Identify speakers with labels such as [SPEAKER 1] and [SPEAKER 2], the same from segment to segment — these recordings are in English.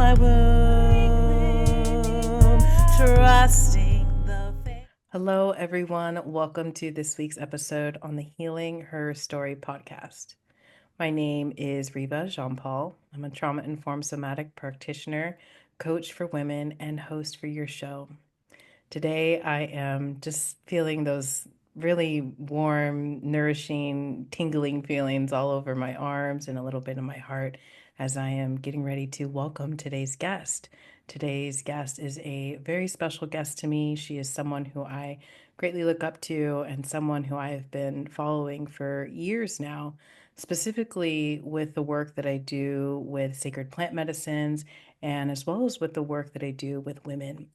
[SPEAKER 1] my womb, trusting the faith. Hello, everyone. Welcome to this week's episode on the Healing Her Story podcast. My name is Reba Jean-Paul. I'm a trauma-informed somatic practitioner, coach for women, and host for your show. Today, I am just feeling those really warm, nourishing, tingling feelings all over my arms and a little bit in my heart as I am getting ready to welcome today's guest. Today's guest is a very special guest to me. She is someone who I greatly look up to and someone who I have been following for years now, specifically with the work that I do with sacred plant medicines and as well as with the work that I do with women.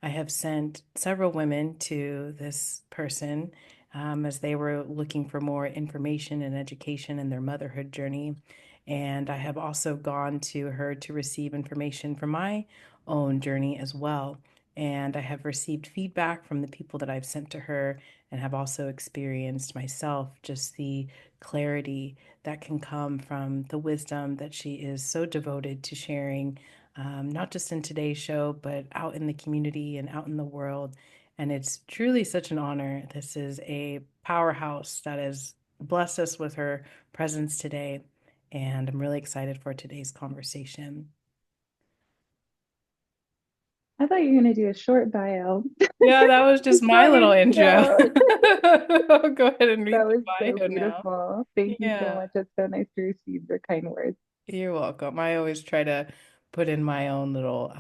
[SPEAKER 1] I have sent several women to this person as they were looking for more information and education in their motherhood journey. And I have also gone to her to receive information for my own journey as well. And I have received feedback from the people that I've sent to her and have also experienced myself just the clarity that can come from the wisdom that she is so devoted to sharing, not just in today's show, but out in the community and out in the world. And it's truly such an honor. This is a powerhouse that has blessed us with her presence today. And I'm really excited for today's conversation.
[SPEAKER 2] I thought you were going to do a short bio.
[SPEAKER 1] Yeah, that was
[SPEAKER 2] I
[SPEAKER 1] just my
[SPEAKER 2] saw
[SPEAKER 1] little
[SPEAKER 2] your
[SPEAKER 1] intro.
[SPEAKER 2] intro.
[SPEAKER 1] I'll go ahead and
[SPEAKER 2] That
[SPEAKER 1] read the
[SPEAKER 2] was so
[SPEAKER 1] bio now.
[SPEAKER 2] beautiful. Thank you so
[SPEAKER 1] Yeah,
[SPEAKER 2] much. It's so nice to receive your kind words.
[SPEAKER 1] you're welcome. I always try to put in my own little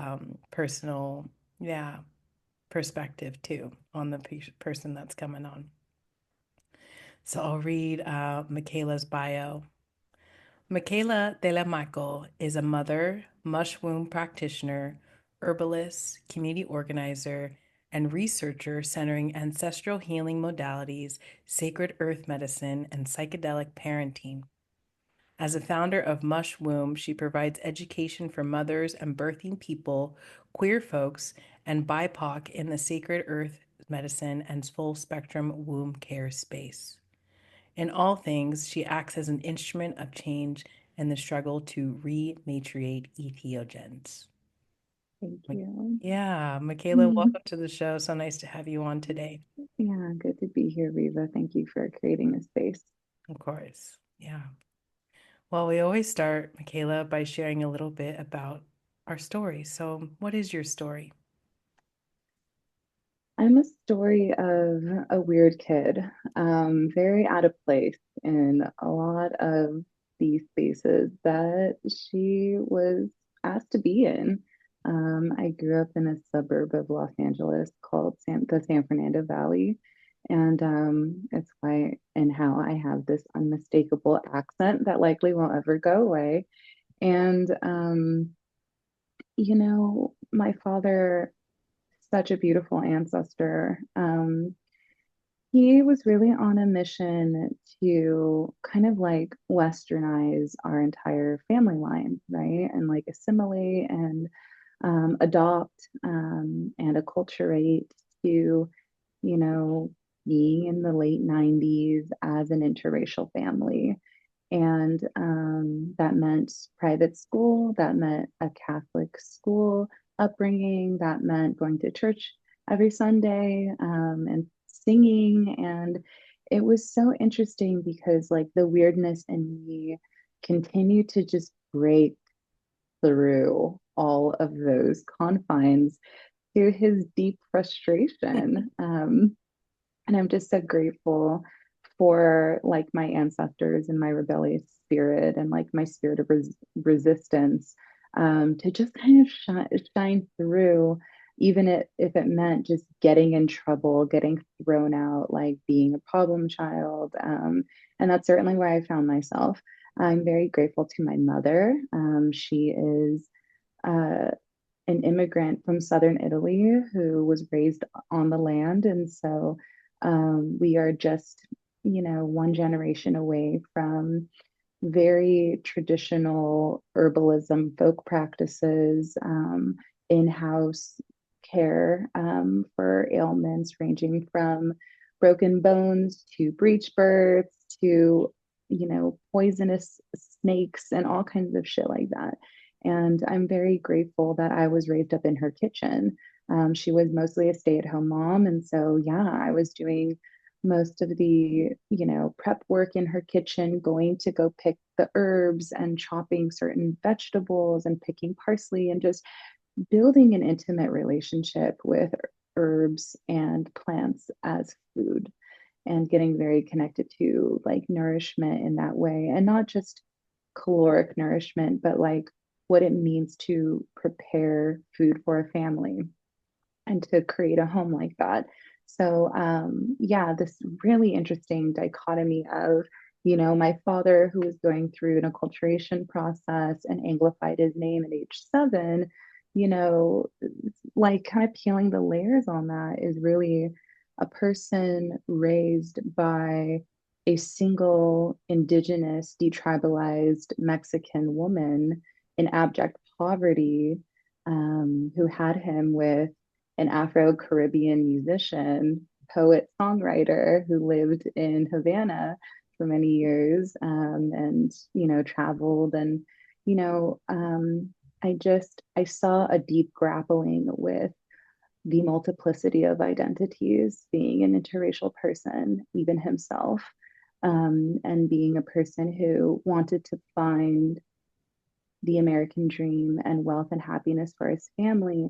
[SPEAKER 1] personal, yeah, perspective too on the person that's coming on. So I'll read Mikaela's bio. Mikaela de la Myco is a mother, MushWOMB practitioner, herbalist, community organizer, and researcher centering ancestral healing modalities, sacred earth medicine, and psychedelic parenting. As a founder of MushWOMB, she provides education for mothers and birthing people, queer folks, and BIPOC in the sacred earth medicine and full spectrum womb care space. In all things, she acts as an instrument of change in the struggle to rematriate Ethiogens.
[SPEAKER 2] Thank you.
[SPEAKER 1] Yeah, Mikaela,
[SPEAKER 2] Mm.
[SPEAKER 1] welcome to the show. So nice to have you on today.
[SPEAKER 2] Yeah, good to be here, Reva. Thank you for creating this space.
[SPEAKER 1] Of course. Yeah. Well, we always start, Mikaela, by sharing a little bit about our story. So, what is your story?
[SPEAKER 2] I'm a story of a weird kid, very out of place in a lot of these spaces that she was asked to be in. I grew up in a suburb of Los Angeles called the San Fernando Valley, and it's why and how I have this unmistakable accent that likely won't ever go away. And my father, such a beautiful ancestor. He was really on a mission to kind of like westernize our entire family line, right? And like assimilate and adopt and acculturate to, you know, being in the late 90s as an interracial family. And that meant private school, that meant a Catholic school upbringing, that meant going to church every Sunday and singing. And it was so interesting because, like, the weirdness in me continued to just break through all of those confines to his deep frustration. And I'm just so grateful for like my ancestors and my rebellious spirit and like my spirit of resistance to just kind of shine through, even if it meant just getting in trouble, getting thrown out, like being a problem child. And that's certainly where I found myself. I'm very grateful to my mother. She is uh, an immigrant from southern Italy who was raised on the land. And so we are just, one generation away from very traditional herbalism folk practices, in-house care for ailments ranging from broken bones to breech births to, poisonous snakes and all kinds of shit like that. And I'm very grateful that I was raised up in her kitchen. She was mostly a stay-at-home mom. And so, yeah, I was doing most of the, prep work in her kitchen, going to go pick the herbs and chopping certain vegetables and picking parsley and just building an intimate relationship with herbs and plants as food and getting very connected to like nourishment in that way and not just caloric nourishment but like what it means to prepare food for a family and to create a home like that. So, yeah, this really interesting dichotomy of, my father who was going through an acculturation process and anglified his name at age 7, you know, like kind of peeling the layers on that is really a person raised by a single indigenous, detribalized Mexican woman in abject poverty, who had him with an Afro-Caribbean musician, poet, songwriter who lived in Havana for many years, and traveled and you know I saw a deep grappling with the multiplicity of identities, being an interracial person, even himself, and being a person who wanted to find the American dream and wealth and happiness for his family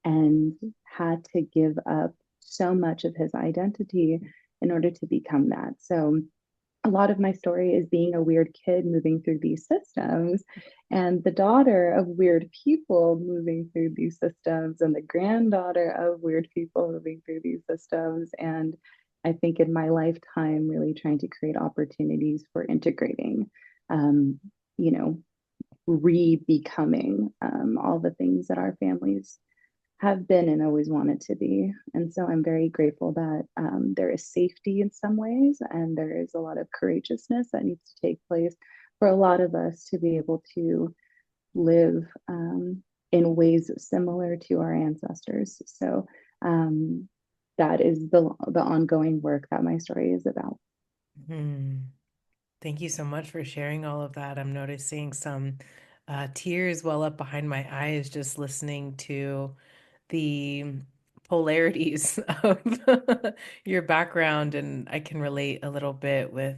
[SPEAKER 2] and had to give up so much of his identity in order to become that. So a lot of my story is being a weird kid moving through these systems and the daughter of weird people moving through these systems and the granddaughter of weird people moving through these systems. And I think in my lifetime, really trying to create opportunities for integrating, um, you know, re-becoming all the things that our families have been and always wanted to be. And so I'm very grateful that there is safety in some ways, and there is a lot of courageousness that needs to take place for a lot of us to be able to live in ways similar to our ancestors. So that is the ongoing work that my story is about.
[SPEAKER 1] Hmm. Thank you so much for sharing all of that. I'm noticing some tears well up behind my eyes just listening to the polarities of your background, and I can relate a little bit with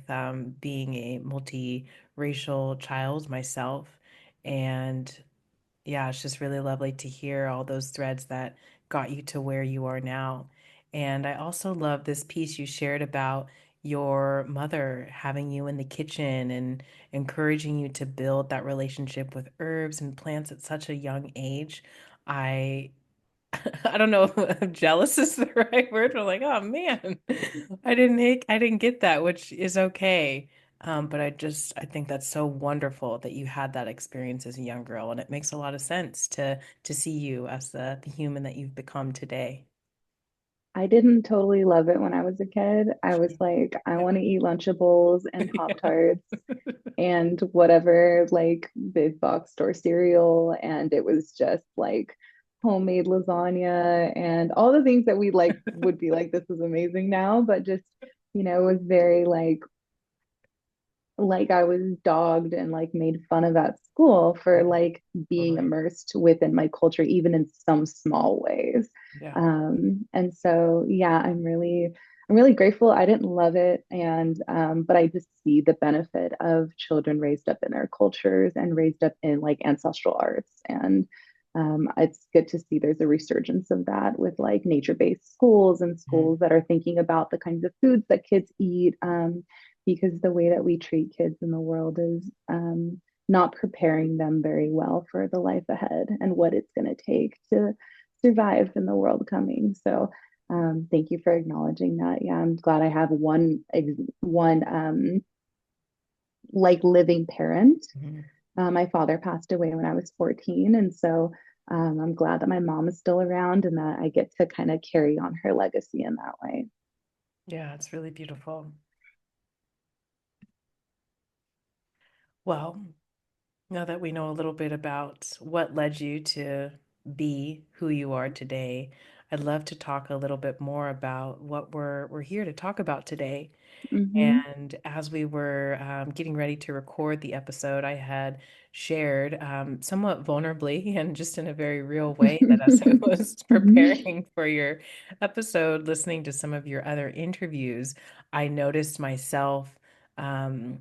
[SPEAKER 1] being a multiracial child myself. And yeah, it's just really lovely to hear all those threads that got you to where you are now. And I also love this piece you shared about your mother having you in the kitchen and encouraging you to build that relationship with herbs and plants at such a young age. I I don't know if jealous is the right word, but like, oh man, I didn't get that, which is okay. But I think that's so wonderful that you had that experience as a young girl, and it makes a lot of sense to see you as the human that you've become today.
[SPEAKER 2] I didn't totally love it when I was a kid. I was like, I
[SPEAKER 1] Yeah.
[SPEAKER 2] want to eat Lunchables and Pop
[SPEAKER 1] Yeah.
[SPEAKER 2] Tarts and whatever like big box store cereal. And it was just like homemade lasagna and all the things that we like would be like, this is amazing now, but just, it was very like I was dogged and like made fun of at school for
[SPEAKER 1] Yeah,
[SPEAKER 2] like being
[SPEAKER 1] totally.
[SPEAKER 2] immersed within my culture, even in some small ways.
[SPEAKER 1] Yeah.
[SPEAKER 2] And so, yeah, I'm really grateful. I didn't love it, and but I just see the benefit of children raised up in their cultures and raised up in like ancestral arts, and it's good to see there's a resurgence of that with like nature-based schools and
[SPEAKER 1] Mhm.
[SPEAKER 2] schools that are thinking about the kinds of foods that kids eat. Because the way that we treat kids in the world is not preparing them very well for the life ahead and what it's going to take to survive in the world coming. So thank you for acknowledging that. Yeah, I'm glad I have one like living parent.
[SPEAKER 1] Mhm.
[SPEAKER 2] My father passed away when I was 14, and so I'm glad that my mom is still around and that I get to kind of carry on her legacy in that way.
[SPEAKER 1] Yeah, it's really beautiful. Well, now that we know a little bit about what led you to be who you are today, I'd love to talk a little bit more about what we're here to talk about today.
[SPEAKER 2] Mm-hmm.
[SPEAKER 1] And as we were getting ready to record the episode, I had shared somewhat vulnerably and just in a very real way that as I was preparing for your episode, listening to some of your other interviews, I noticed myself um,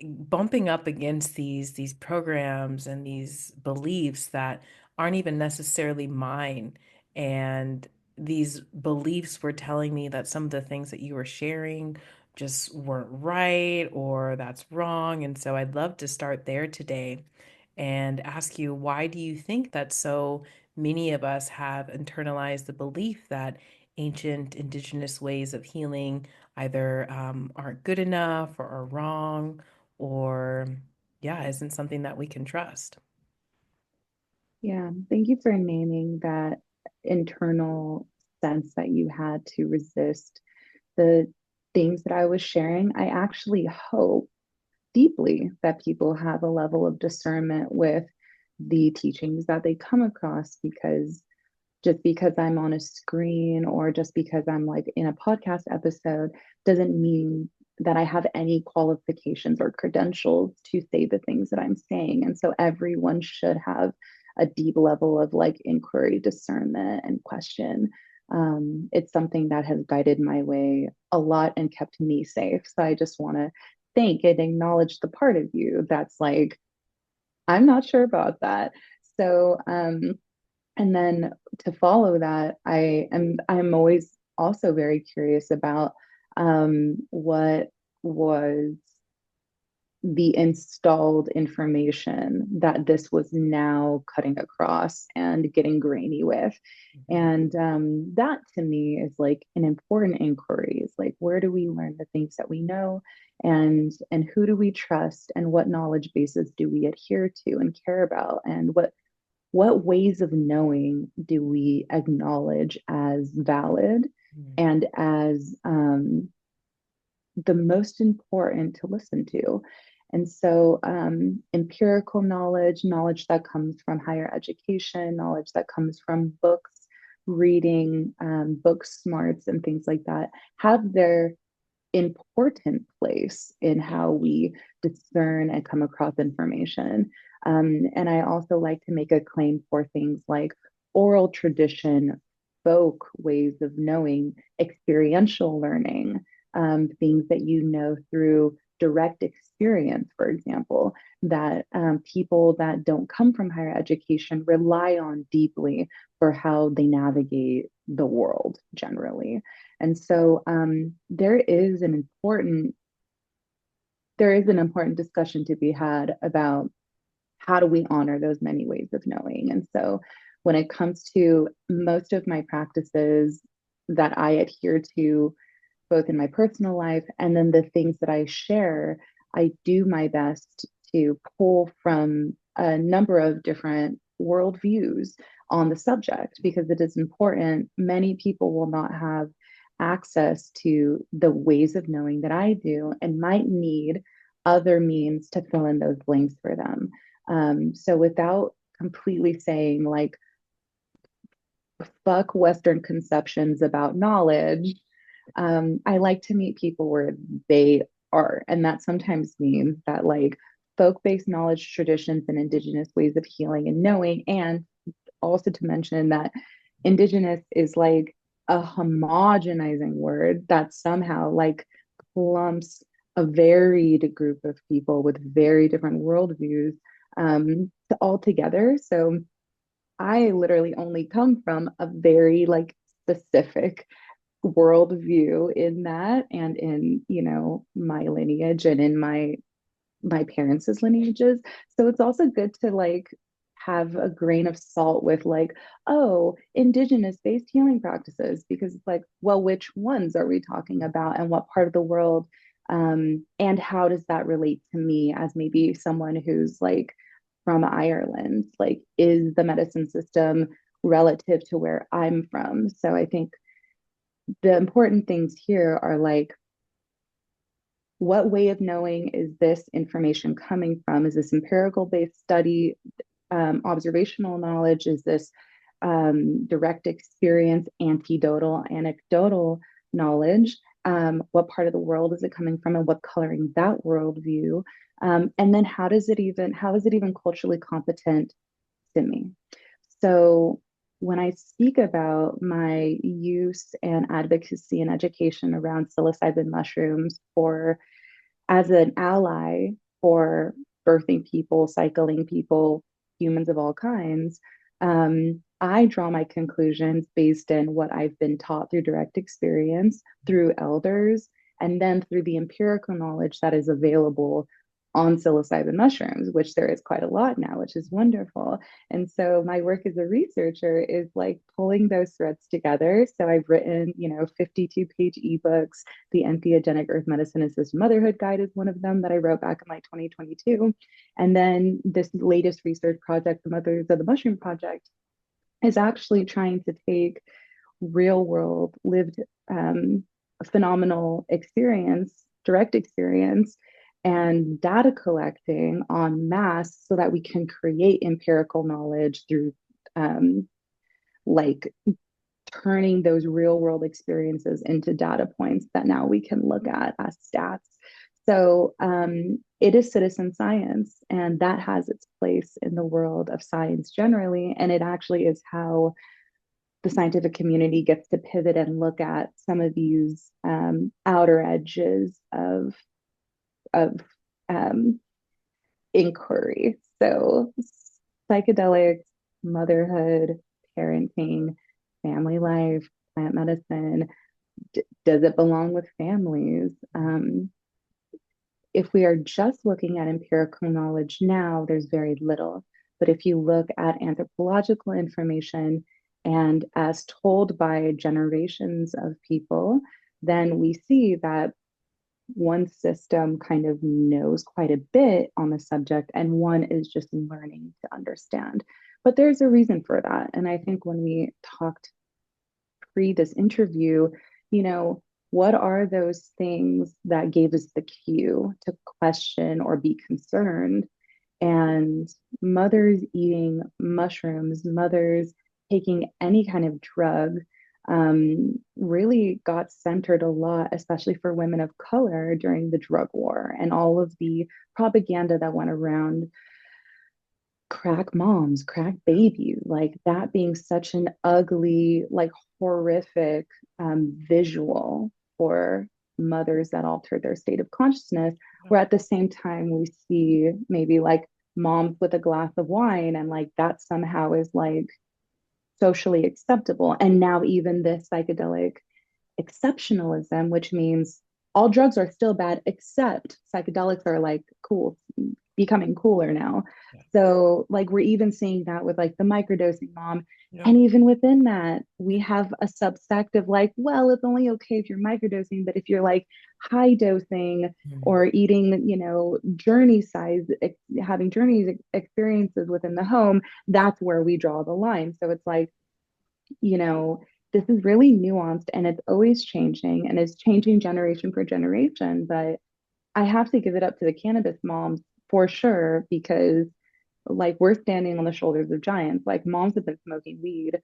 [SPEAKER 1] bumping up against these programs and these beliefs that aren't even necessarily mine. And these beliefs were telling me that some of the things that you were sharing just weren't right or that's wrong. And so I'd love to start there today and ask you, why do you think that so many of us have internalized the belief that ancient indigenous ways of healing either aren't good enough or are wrong or, yeah, isn't something that we can trust?
[SPEAKER 2] Yeah, thank you for naming that internal sense that you had to resist the things that I was sharing. I actually hope deeply that people have a level of discernment with the teachings that they come across, because just because I'm on a screen or just because I'm like in a podcast episode doesn't mean that I have any qualifications or credentials to say the things that I'm saying. And so everyone should have a deep level of like inquiry, discernment, and question. It's something that has guided my way a lot and kept me safe. So I just want to thank and acknowledge the part of you that's like, I'm not sure about that. So, and then to follow that, I'm always also very curious about what was the installed information that this was now cutting across and getting grainy with.
[SPEAKER 1] Mhm.
[SPEAKER 2] And that to me is like an important inquiry. Is like, where do we learn the things that we know, and who do we trust, and what knowledge bases do we adhere to and care about, and what ways of knowing do we acknowledge as valid
[SPEAKER 1] Mhm.
[SPEAKER 2] and as the most important to listen to. And so, empirical knowledge, knowledge that comes from higher education, knowledge that comes from books, reading, book smarts, and things like that, have their important place in how we discern and come across information. And I also like to make a claim for things like oral tradition, folk ways of knowing, experiential learning, things that you know through direct experience, for example, that people that don't come from higher education rely on deeply for how they navigate the world generally. And so there is an important discussion to be had about how do we honor those many ways of knowing. And so when it comes to most of my practices that I adhere to, both in my personal life and then the things that I share, I do my best to pull from a number of different worldviews on the subject because it is important. Many people will not have access to the ways of knowing that I do and might need other means to fill in those blanks for them. So without completely saying like, fuck Western conceptions about knowledge, I like to meet people where they are. And that sometimes means that like folk based knowledge, traditions, and indigenous ways of healing and knowing. And also to mention that indigenous is like a homogenizing word that somehow like clumps a varied group of people with very different worldviews all together. So I literally only come from a very like specific worldview in that and in my lineage and in my parents' lineages. So it's also good to like have a grain of salt with like, oh, indigenous based healing practices, because it's like, well, which ones are we talking about and what part of the world? And how does that relate to me as maybe someone who's like from Ireland? Like, is the medicine system relative to where I'm from? So I think the important things here are like, what way of knowing is this information coming from? Is this empirical based study, observational knowledge? Is this direct experience, anecdotal knowledge. What part of the world is it coming from, and what coloring that worldview? And then how is it even culturally competent to me? So when I speak about my use and advocacy and education around psilocybin mushrooms for as an ally for birthing people, cycling people, humans of all kinds, I draw my conclusions based in what I've been taught through direct experience, through elders, and then through the empirical knowledge that is available on psilocybin mushrooms, which there is quite a lot now, which is wonderful. And so my work as a researcher is like pulling those threads together. So I've written, 52-page ebooks. The Entheogenic Earth Medicine Assisted Motherhood Guide is one of them that I wrote back in like 2022. And then this latest research project, the Mothers of the Mushroom Project, is actually trying to take real world lived phenomenal experience, direct experience, and data collecting en masse so that we can create empirical knowledge through like turning those real world experiences into data points that now we can look at as stats. So it is citizen science, and that has its place in the world of science generally. And it actually is how the scientific community gets to pivot and look at some of these outer edges of inquiry. So psychedelics, motherhood, parenting, family life, plant medicine. Does it belong with families? If we are just looking at empirical knowledge now, there's very little. But if you look at anthropological information and as told by generations of people, then we see that one system kind of knows quite a bit on the subject, and one is just learning to understand. But there's a reason for that. And I think when we talked pre this interview, what are those things that gave us the cue to question or be concerned? And mothers eating mushrooms, mothers taking any kind of drug, really got centered a lot, especially for women of color during the drug war and all of the propaganda that went around crack moms, crack babies, like that being such an ugly, like horrific visual for mothers that altered their state of consciousness. Where at the same time, we see maybe like moms with a glass of wine, and like that somehow is like socially acceptable. And now, even this psychedelic exceptionalism, which means all drugs are still bad, except psychedelics are like cool, becoming cooler now.
[SPEAKER 1] Yeah.
[SPEAKER 2] So, like, we're even seeing that with like the microdosing mom.
[SPEAKER 1] Yeah.
[SPEAKER 2] And even within that, we have a subsect of like, well, it's only okay if you're microdosing, but if you're like high dosing or eating, journey size, having journeys experiences within the home, that's where we draw the line. So it's like, you know, this is really nuanced and it's always changing and it's changing generation for generation. But I have to give it up to the cannabis moms for sure, because like we're standing on the shoulders of giants. Like moms have been smoking weed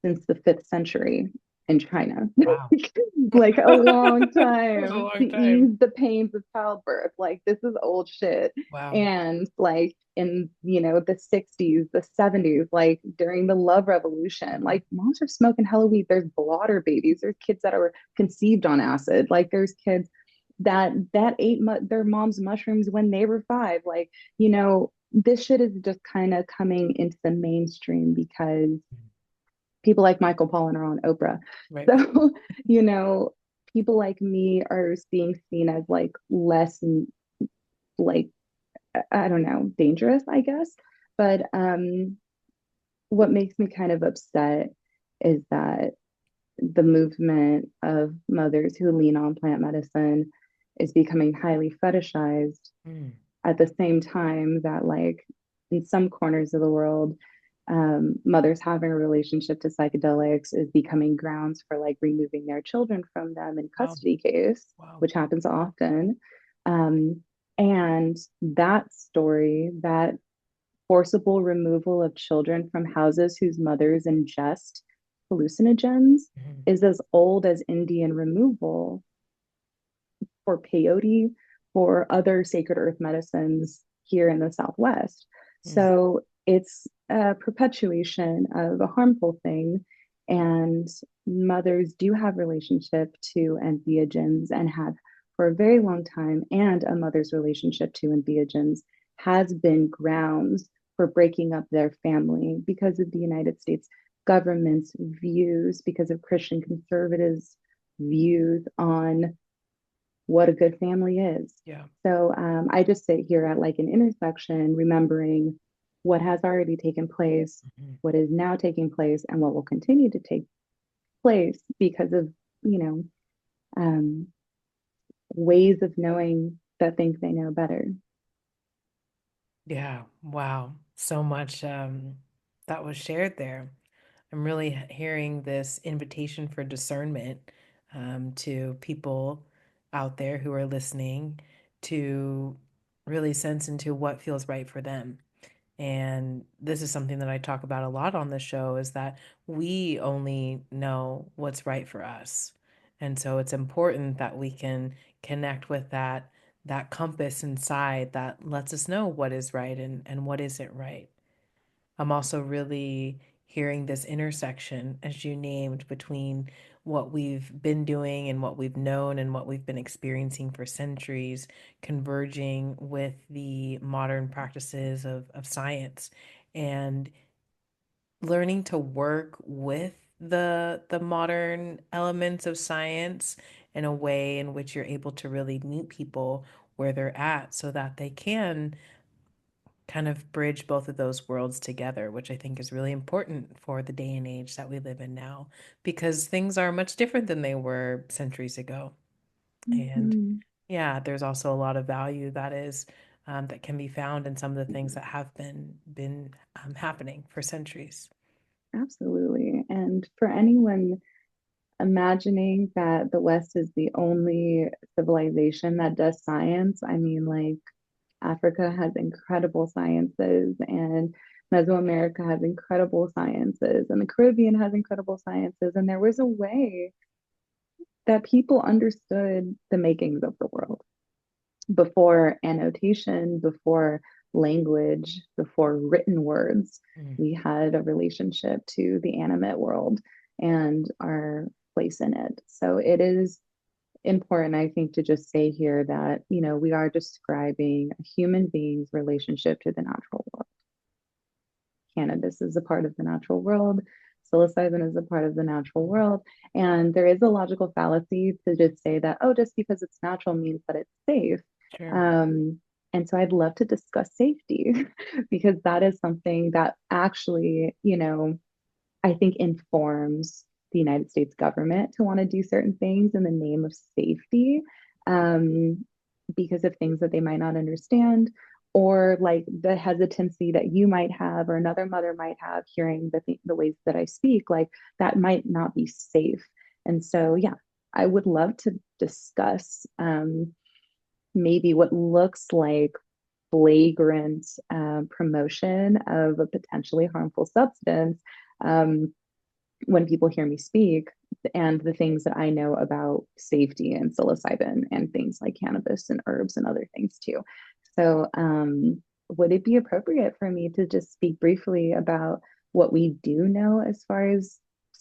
[SPEAKER 2] since the 5th century in China,
[SPEAKER 1] Wow.
[SPEAKER 2] like a long
[SPEAKER 1] That's a
[SPEAKER 2] time to
[SPEAKER 1] long time.
[SPEAKER 2] ease the pains of childbirth. Like this is old shit.
[SPEAKER 1] Wow.
[SPEAKER 2] And like in, the 60s, the 70s, like during the love revolution, like moms are smoking hella weed. There's blotter babies. There's kids that are conceived on acid. Like there's kids that ate their mom's mushrooms when they were 5. Like, this shit is just kind of coming into the mainstream because people like Michael Pollan are on Oprah.
[SPEAKER 1] Right.
[SPEAKER 2] So, you know, people like me are being seen as like less like I don't know, dangerous, I guess. But what makes me kind of upset is that the movement of mothers who lean on plant medicine is becoming highly fetishized
[SPEAKER 1] Mm.
[SPEAKER 2] at the same time that, like, in some corners of the world, mothers having a relationship to psychedelics is becoming grounds for like removing their children from them in
[SPEAKER 1] Wow.
[SPEAKER 2] custody case,
[SPEAKER 1] Wow.
[SPEAKER 2] which happens often. And that story, that forcible removal of children from houses whose mothers ingest hallucinogens
[SPEAKER 1] Mhm.
[SPEAKER 2] is as old as Indian removal for peyote, for other sacred earth medicines here in the Southwest.
[SPEAKER 1] Mm.
[SPEAKER 2] So it's a perpetuation of a harmful thing. And mothers do have relationship to entheogens and have for a very long time. And a mother's relationship to entheogens has been grounds for breaking up their family because of the United States government's views, because of Christian conservatives' views on what a good family is.
[SPEAKER 1] Yeah.
[SPEAKER 2] So I just sit here at like an intersection, remembering what has already taken place,
[SPEAKER 1] Mhm.
[SPEAKER 2] what is now taking place, and what will continue to take place because of, you know, um, ways of knowing that think they know better.
[SPEAKER 1] Yeah. Wow. So much that was shared there. I'm really hearing this invitation for discernment to people out there who are listening to really sense into what feels right for them. And this is something that I talk about a lot on the show is that we only know what's right for us. And so it's important that we can connect with that compass inside that lets us know what is right and what isn't right. I'm also really hearing this intersection, as you named, between what we've been doing and what we've known and what we've been experiencing for centuries, converging with the modern practices of science and learning to work with the modern elements of science in a way in which you're able to really meet people where they're at so that they can kind of bridge both of those worlds together, which I think is really important for the day and age that we live in now, because things are much different than they were centuries ago. And
[SPEAKER 2] Mm-hmm.
[SPEAKER 1] yeah, there's also a lot of value that is that can be found in some of the things that have been happening for centuries.
[SPEAKER 2] Absolutely. And for anyone imagining that the West is the only civilization that does science, I mean, like, Africa has incredible sciences, and Mesoamerica has incredible sciences, and the Caribbean has incredible sciences. And there was a way that people understood the makings of the world before annotation, before language, before written words.
[SPEAKER 1] Mm.
[SPEAKER 2] We had a relationship to the animate world and our place in it. So it is important, I think, to just say here that, we are describing a human being's relationship to the natural world. Cannabis is a part of the natural world. Psilocybin is a part of the natural world. And there is a logical fallacy to just say that, oh, just because it's natural means that it's safe.
[SPEAKER 1] Sure.
[SPEAKER 2] Um, and so I'd love to discuss safety because that is something that actually, I think informs the United States government to want to do certain things in the name of safety, um, because of things that they might not understand, or like the hesitancy that you might have or another mother might have hearing the ways that I speak, like that might not be safe. And so, yeah, I would love to discuss maybe what looks like flagrant promotion of a potentially harmful substance. Um, when people hear me speak and the things that I know about safety and psilocybin and things like cannabis and herbs and other things too. So, would it be appropriate for me to just speak briefly about what we do know as far as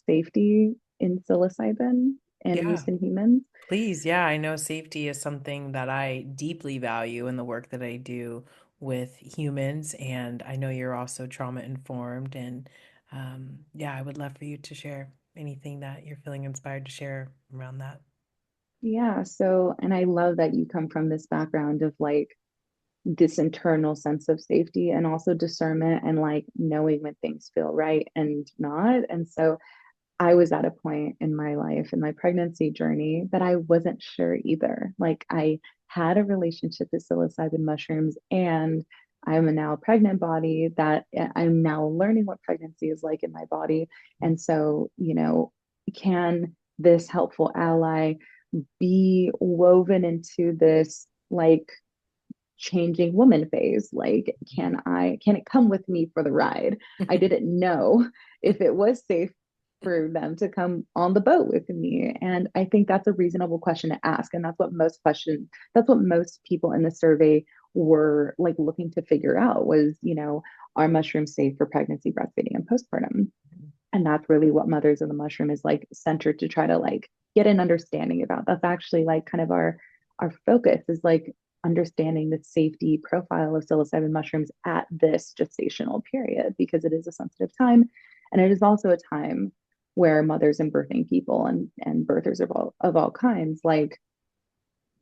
[SPEAKER 2] safety in psilocybin and use
[SPEAKER 1] Yeah.
[SPEAKER 2] in humans?
[SPEAKER 1] Please, yeah, I know safety is something that I deeply value in the work that I do with humans, and I know you're also trauma informed. And yeah, I would love for you to share anything that you're feeling inspired to share around that.
[SPEAKER 2] Yeah. So, and I love that you come from this background of like this internal sense of safety and also discernment and like knowing when things feel right and not. And so I was at a point in my life, in my pregnancy journey, that I wasn't sure either. Like I had a relationship with psilocybin mushrooms, and I'm a now pregnant body that I'm now learning what pregnancy is like in my body. And so, can this helpful ally be woven into this like changing woman phase. Like, can it come with me for the ride? I didn't know if it was safe for them to come on the boat with me. And I think that's a reasonable question to ask. And that's what most people in the survey were like looking to figure out was, are mushrooms safe for pregnancy, breastfeeding, and postpartum? And that's really what Mothers of the Mushroom is like centered to try to like get an understanding about. That's actually like kind of our focus is like understanding the safety profile of psilocybin mushrooms at this gestational period because it is a sensitive time, and it is also a time where mothers and birthing people and birthers of all kinds like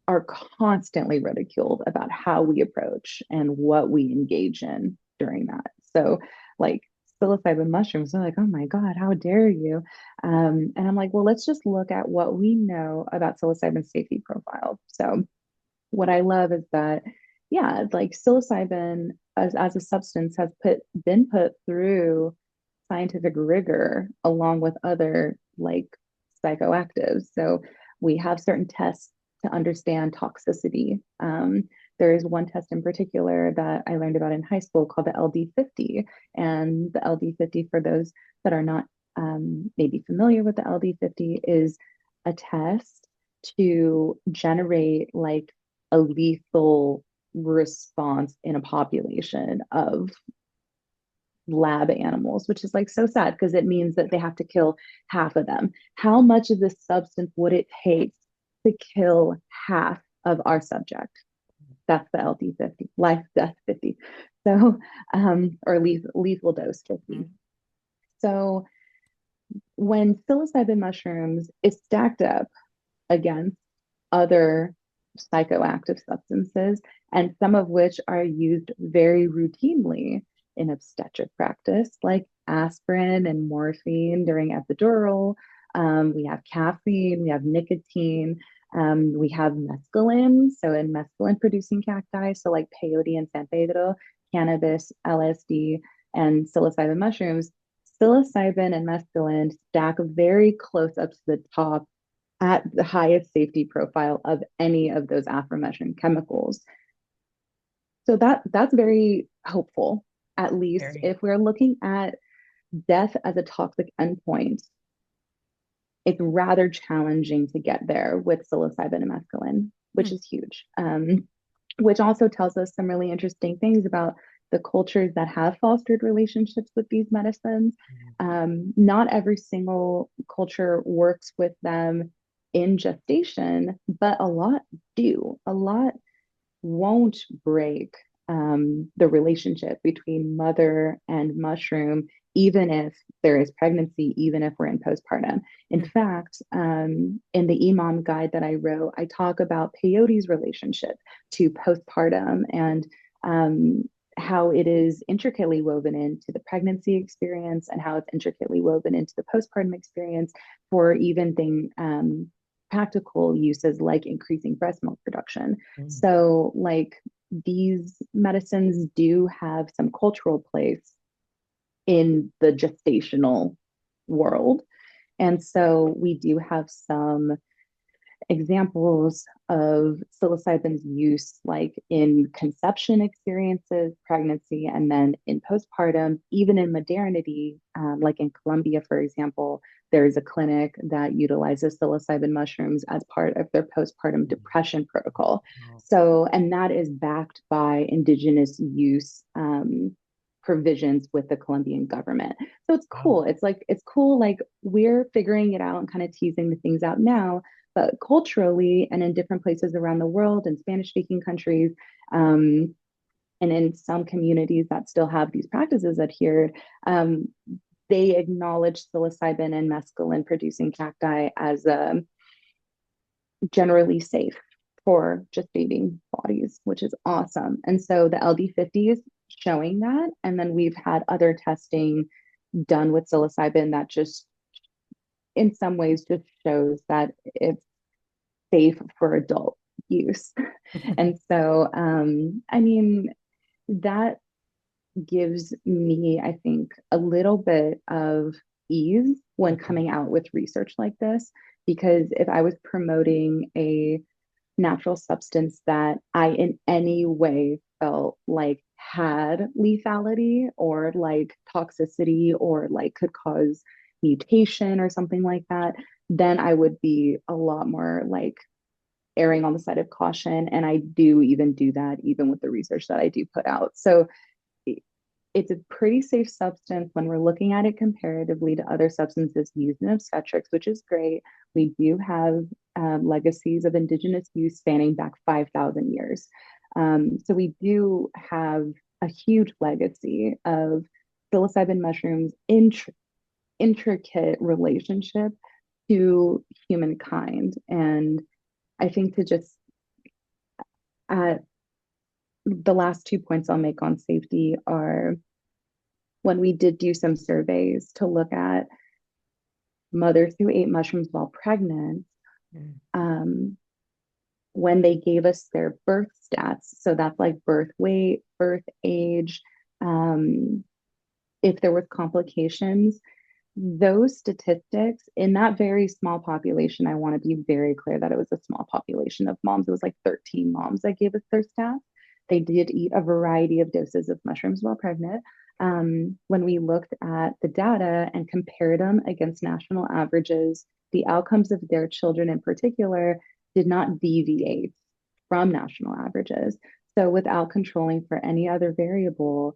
[SPEAKER 2] are constantly ridiculed about how we approach and what we engage in during that. So, like psilocybin mushrooms, are like, oh my God, how dare you? And I'm like, well, let's just look at what we know about psilocybin safety profile. So, what I love is that, yeah, like psilocybin as a substance has been put through scientific rigor along with other like psychoactives. So we have certain tests to understand toxicity. There is one test in particular that I learned about in high school called the LD50. And the LD50, for those that are not maybe familiar with the LD50, is a test to generate like a lethal response in a population of lab animals, which is like so sad because it means that they have to kill half of them. How much of this substance would it take to kill half of our subject? That's the LD50, life death 50. So, or lethal dose 50.
[SPEAKER 1] Mhm.
[SPEAKER 2] So, when psilocybin mushrooms is stacked up against other psychoactive substances, and some of which are used very routinely in obstetric practice, like aspirin and morphine during epidural. We have caffeine, we have nicotine, we have mescaline. So, in mescaline producing cacti, so like peyote and San Pedro, cannabis, LSD, and psilocybin mushrooms, psilocybin and mescaline stack very close up to the top at the highest safety profile of any of those aforementioned chemicals. So that's very hopeful, at least
[SPEAKER 1] Very.
[SPEAKER 2] if we're looking at death as a toxic endpoint. It's rather challenging to get there with psilocybin and mescaline, which
[SPEAKER 1] Hmm.
[SPEAKER 2] is huge. Which also tells us some really interesting things about the cultures that have fostered relationships with these medicines. Not every single culture works with them in gestation, but a lot do. A lot won't break the relationship between mother and mushroom, even if there is pregnancy, even if we're in postpartum. In
[SPEAKER 1] Hmm.
[SPEAKER 2] fact, in the Imam guide that I wrote, I talk about peyote's relationship to postpartum and how it is intricately woven into the pregnancy experience and how it's intricately woven into the postpartum experience for even practical uses like increasing breast milk production.
[SPEAKER 1] Hmm.
[SPEAKER 2] So, like, these medicines do have some cultural place in the gestational world. And so, we do have some examples of psilocybin's use, like in conception experiences, pregnancy, and then in postpartum, even in modernity, like in Colombia, for example, there is a clinic that utilizes psilocybin mushrooms as part of their postpartum depression protocol.
[SPEAKER 1] Wow.
[SPEAKER 2] So, and that is backed by indigenous use provisions with the Colombian government. So it's
[SPEAKER 1] Wow.
[SPEAKER 2] cool. It's cool. Like we're figuring it out and kind of teasing the things out now, but culturally and in different places around the world in Spanish speaking countries, and in some communities that still have these practices adhered, they acknowledge psilocybin and mescaline producing cacti as generally safe for gestating bodies, which is awesome. And so the LD50 is showing that. And then we've had other testing done with psilocybin that just in some ways just shows that it's safe for adult use. And so, I mean, that gives me, I think, a little bit of ease when coming out with research like this. Because if I was promoting a natural substance that I in any way felt like had lethality or like toxicity or like could cause mutation or something like that, then I would be a lot more like erring on the side of caution. And I do even do that even with the research that I do put out. So it's a pretty safe substance when we're looking at it comparatively to other substances used in obstetrics, which is great. We do have legacies of indigenous use spanning back 5,000 years. So we do have a huge legacy of psilocybin mushrooms' intricate relationship to humankind. And I think to just uh, the last 2 points I'll make on safety are when we did do some surveys to look at mothers who ate mushrooms while pregnant,
[SPEAKER 1] Mm.
[SPEAKER 2] um, when they gave us their birth stats, so that's like birth weight, birth age, um, if there was complications, those statistics in that very small population, I want to be very clear that it was a small population of moms. It was like 13 moms that gave us their stats. They did eat a variety of doses of mushrooms while pregnant. When we looked at the data and compared them against national averages, the outcomes of their children in particular did not deviate from national averages. So, without controlling for any other variable,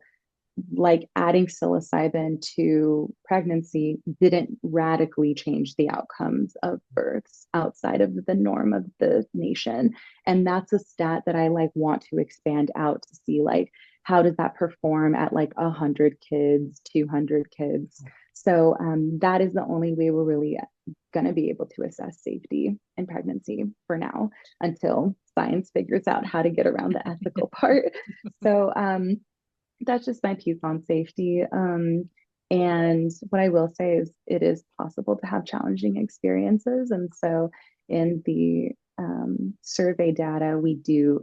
[SPEAKER 2] like adding psilocybin to pregnancy didn't radically change the outcomes of births outside of the norm of the nation. And that's a stat that I like want to expand out to see like how does that perform at like 100 kids, 200 kids. So that is the only way we're really going to be able to assess safety in pregnancy for now until science figures out how to get around the ethical part. So that's just my piece on safety. And what I will say is it is possible to have challenging experiences. And so in the survey data, we do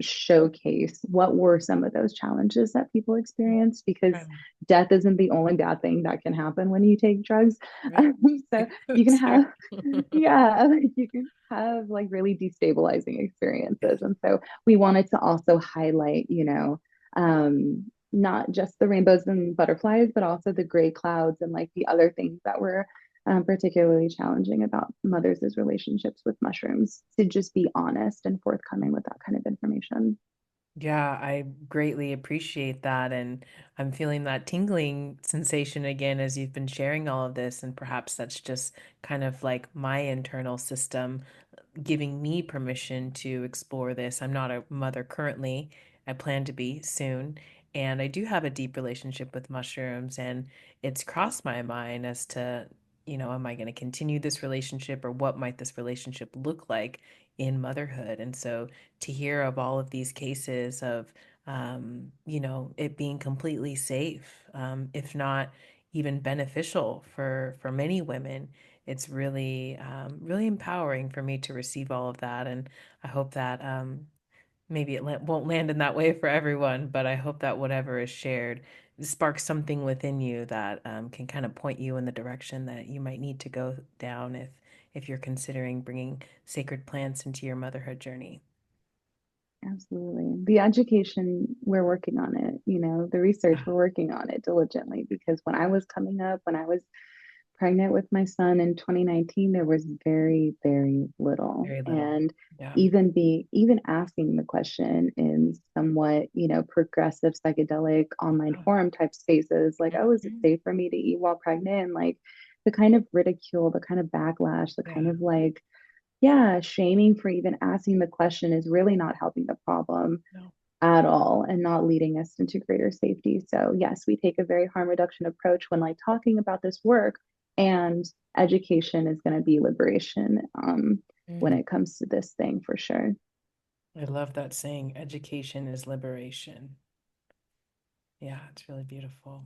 [SPEAKER 2] showcase what were some of those challenges that people experienced because
[SPEAKER 1] Right.
[SPEAKER 2] death isn't the only bad thing that can happen when you take drugs.
[SPEAKER 1] Right.
[SPEAKER 2] So you can
[SPEAKER 1] That's
[SPEAKER 2] have,
[SPEAKER 1] true.
[SPEAKER 2] yeah, you can have like really destabilizing
[SPEAKER 1] Yeah.
[SPEAKER 2] experiences. And so we wanted to also highlight, not just the rainbows and butterflies, but also the gray clouds and like the other things that were particularly challenging about mothers' relationships with mushrooms to just be honest and forthcoming with that kind of information.
[SPEAKER 1] Yeah, I greatly appreciate that. And I'm feeling that tingling sensation again as you've been sharing all of this. And perhaps that's just kind of like my internal system giving me permission to explore this. I'm not a mother currently. I plan to be soon. And I do have a deep relationship with mushrooms. And it's crossed my mind as to, am I going to continue this relationship or what might this relationship look like in motherhood? And so to hear of all of these cases of, it being completely safe, if not even beneficial for many women, it's really really empowering for me to receive all of that. And I hope that maybe it won't land in that way for everyone, but I hope that whatever is shared sparks something within you that can kind of point you in the direction that you might need to go down if you're considering bringing sacred plants into your motherhood journey.
[SPEAKER 2] Absolutely. The education, we're working on it, the research,
[SPEAKER 1] Yeah,
[SPEAKER 2] we're working on it diligently because when I was coming up, when I was pregnant with my son in 2019, there was very, very little.
[SPEAKER 1] very little.
[SPEAKER 2] And
[SPEAKER 1] Yeah.
[SPEAKER 2] even asking the question in somewhat, progressive psychedelic online forum type spaces, like, oh, is it
[SPEAKER 1] Mhm.
[SPEAKER 2] safe for me to eat while pregnant? And like the kind of ridicule, the kind of backlash, the kind
[SPEAKER 1] Yeah.
[SPEAKER 2] of like, yeah, shaming for even asking the question is really not helping the problem
[SPEAKER 1] No.
[SPEAKER 2] at all and not leading us into greater safety. So, yes, we take a very harm reduction approach when like talking about this work, and education is going to be liberation when
[SPEAKER 1] Mm.
[SPEAKER 2] it comes to this thing for sure.
[SPEAKER 1] I love that saying, education is liberation. Yeah, it's really beautiful.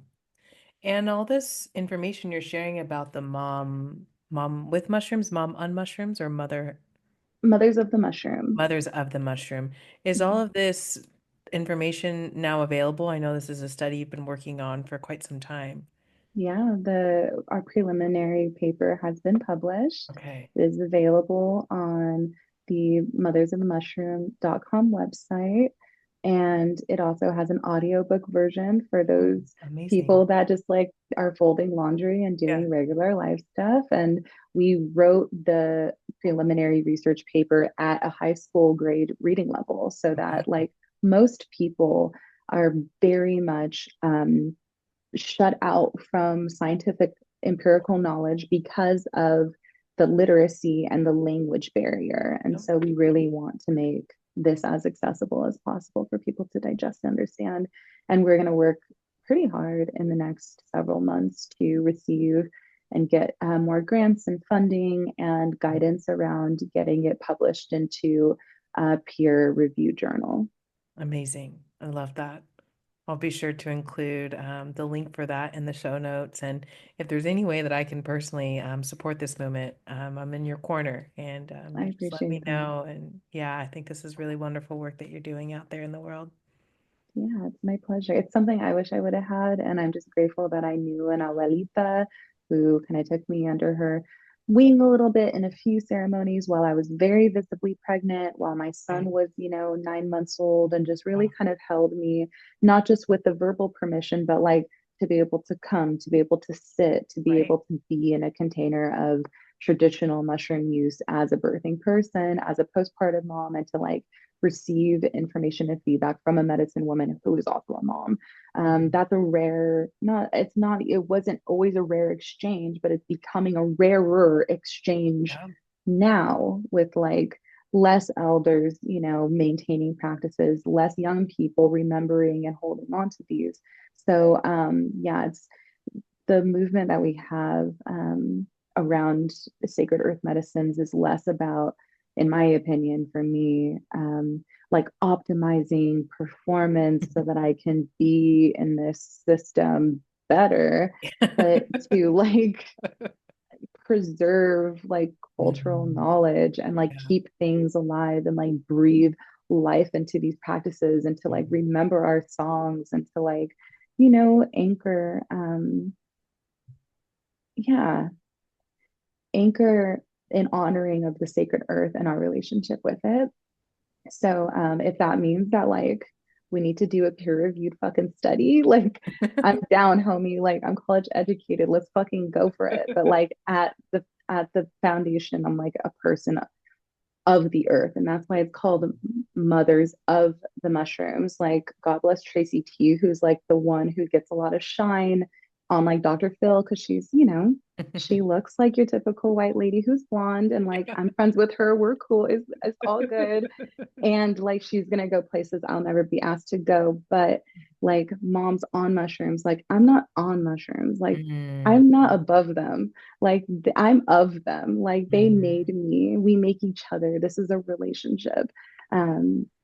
[SPEAKER 1] And all this information you're sharing about the mom with mushrooms, mom on mushrooms, or
[SPEAKER 2] Mothers of the mushroom.
[SPEAKER 1] mothers of the mushroom, is all of this information now available? I know this is a study you've been working on for quite some time.
[SPEAKER 2] Yeah, the our preliminary paper has been published.
[SPEAKER 1] Okay.
[SPEAKER 2] It is available on the mothersofthemushroom.com website. And it also has an audiobook version for
[SPEAKER 1] Oh,
[SPEAKER 2] those
[SPEAKER 1] amazing.
[SPEAKER 2] people that just like are folding laundry and
[SPEAKER 1] Yeah.
[SPEAKER 2] doing regular life stuff. And we wrote the preliminary research paper at a high school grade reading level so that
[SPEAKER 1] Okay.
[SPEAKER 2] like most people are very much shut out from scientific empirical knowledge because of the literacy and the language barrier. And
[SPEAKER 1] Yep.
[SPEAKER 2] so we really want to make this as accessible as possible for people to digest and understand. And we're going to work pretty hard in the next several months to receive and get more grants and funding and guidance around getting it published into a peer review journal.
[SPEAKER 1] Amazing. I love that. I'll be sure to include the link for that in the show notes. And if there's any way that I can personally support this movement, I'm in your corner and
[SPEAKER 2] I
[SPEAKER 1] you just let me
[SPEAKER 2] appreciate that.
[SPEAKER 1] know. And yeah, I think this is really wonderful work that you're doing out there in the world.
[SPEAKER 2] Yeah, it's my pleasure. It's something I wish I would have had, and I'm just grateful that I knew an abuelita who kind of took me under her wing a little bit in a few ceremonies while I was very visibly pregnant, while my son
[SPEAKER 1] Right.
[SPEAKER 2] was, 9 months old, and just really
[SPEAKER 1] Wow.
[SPEAKER 2] kind of held me, not just with the verbal permission, but like to be able to come, to be able to sit, to be
[SPEAKER 1] Right.
[SPEAKER 2] able to be in a container of traditional mushroom use as a birthing person, as a postpartum mom, and to like receive information and feedback from a medicine woman who is also a mom.
[SPEAKER 1] Mhm.
[SPEAKER 2] That's a rare, not, it's not, it wasn't always a rare exchange, but it's becoming a rarer exchange
[SPEAKER 1] Yeah.
[SPEAKER 2] now with like less elders, maintaining practices, less young people remembering and holding on to these. So, yeah, it's the movement that we have around sacred earth medicines is less about, in my opinion, for me, like optimizing performance so that I can be in this system better, but to like preserve like cultural
[SPEAKER 1] Mhm.
[SPEAKER 2] knowledge and like
[SPEAKER 1] Yeah.
[SPEAKER 2] keep things alive and like breathe life into these practices and to like
[SPEAKER 1] Mhm.
[SPEAKER 2] remember our songs and to like anchor yeah, anchor in honoring of the sacred earth and our relationship with it. So if that means that like we need to do a peer reviewed fucking study, like I'm down, homie. Like I'm college educated. Let's fucking go for it. But like at the foundation, I'm like a person of the earth. And that's why it's called Mothers of the Mushrooms. Like, God bless Tracy T, who's like the one who gets a lot of shine on like Dr. Phil, because she's, she looks like your typical white lady who's blonde. And like, I'm friends with her. We're cool. It's all good. And like, she's going to go places I'll never be asked to go. But like, moms on mushrooms, like, I'm not on mushrooms. Like,
[SPEAKER 1] Mhm.
[SPEAKER 2] I'm not above them. Like I'm of them. Like they made
[SPEAKER 1] Mhm.
[SPEAKER 2] me. We make each other. This is a relationship.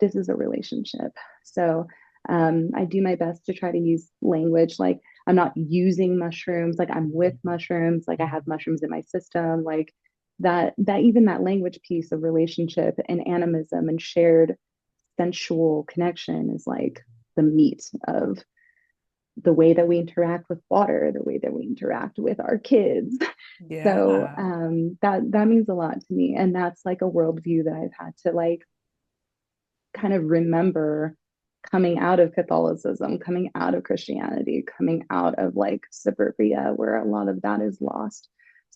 [SPEAKER 2] This is a relationship. So I do my best to try to use language like I'm not using mushrooms. Like I'm with mushrooms. Like I have
[SPEAKER 1] Mhm.
[SPEAKER 2] mushrooms in my system. Like that even that language piece of relationship and animism and shared sensual connection is like the meat of the way that we interact with water, the way that we interact with our kids. So
[SPEAKER 1] Yeah.
[SPEAKER 2] that means a lot to me, and that's like a worldview that I've had to like kind of remember coming out of Catholicism, coming out of Christianity, coming out of like suburbia, where a lot of that is lost.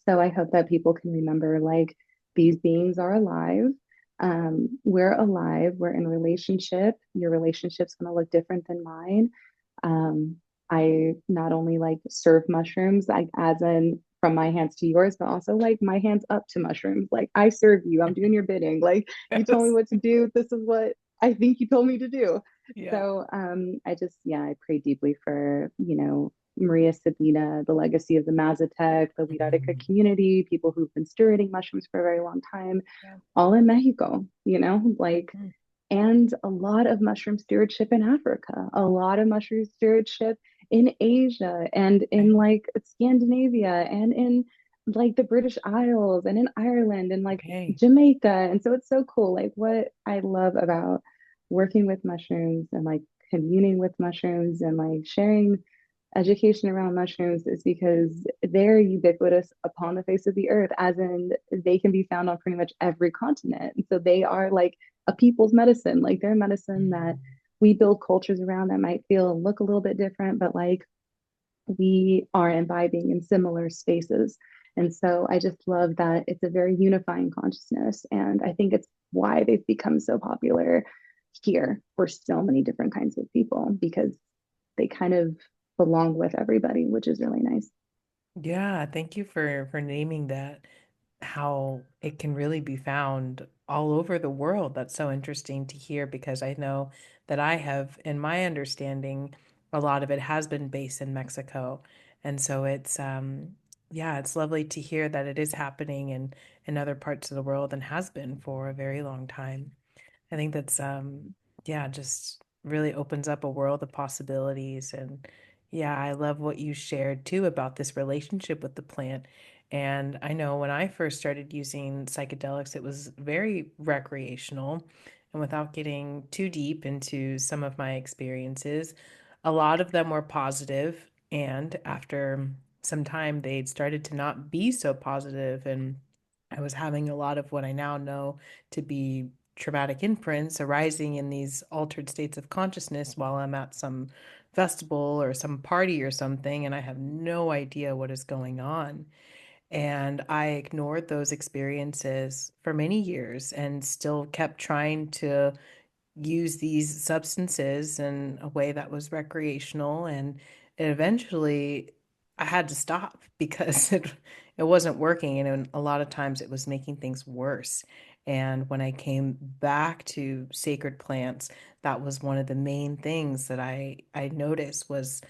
[SPEAKER 2] So I hope that people can remember like these beings are alive. We're alive. We're in relationship. Your relationship's going to look different than mine. Um, I not only like serve mushrooms, like as in from my hands to yours, but also like my hands up to mushrooms. Like I serve you. I'm doing your bidding. Like you told me
[SPEAKER 1] Yes.
[SPEAKER 2] what to do. This is what I think you told me to do.
[SPEAKER 1] Yeah.
[SPEAKER 2] So I just I pray deeply for, Maria Sabina, the legacy of the Mazatec, the Huirarica
[SPEAKER 1] Mhm.
[SPEAKER 2] community, people who've been stewarding mushrooms for a very long time,
[SPEAKER 1] Yeah.
[SPEAKER 2] all in Mexico, like
[SPEAKER 1] Mhm.
[SPEAKER 2] and a lot of mushroom stewardship in Africa, a lot of mushroom stewardship in Asia and in
[SPEAKER 1] Okay.
[SPEAKER 2] like Scandinavia and in like the British Isles and in Ireland and like
[SPEAKER 1] Okay.
[SPEAKER 2] Jamaica. And so it's so cool. Like what I love about working with mushrooms and like communing with mushrooms and like sharing education around mushrooms is because they're ubiquitous upon the face of the earth, as in they can be found on pretty much every continent. And so they are like a people's medicine, like they're medicine that we build cultures around that might feel and look a little bit different, but like we are imbibing in similar spaces. And so I just love that it's a very unifying consciousness. And I think it's why they've become so popular here for so many different kinds of people because they kind of belong with everybody, which is really nice.
[SPEAKER 1] Yeah, thank you for naming that, how it can really be found all over the world. That's so interesting to hear because I know that I have, in my understanding, a lot of it has been based in Mexico. And so it's yeah, it's lovely to hear that it is happening in other parts of the world and has been for a very long time. I think that's yeah, just really opens up a world of possibilities. And yeah, I love what you shared too about this relationship with the plant. And I know when I first started using psychedelics, it was very recreational. And without getting too deep into some of my experiences, a lot of them were positive. And after some time, they'd started to not be so positive, and I was having a lot of what I now know to be traumatic imprints arising in these altered states of consciousness while I'm at some festival or some party or something, and I have no idea what is going on. And I ignored those experiences for many years and still kept trying to use these substances in a way that was recreational, and eventually I had to stop because it wasn't working, and a lot of times it was making things worse. And when I came back to sacred plants, that was one of the main things that I noticed was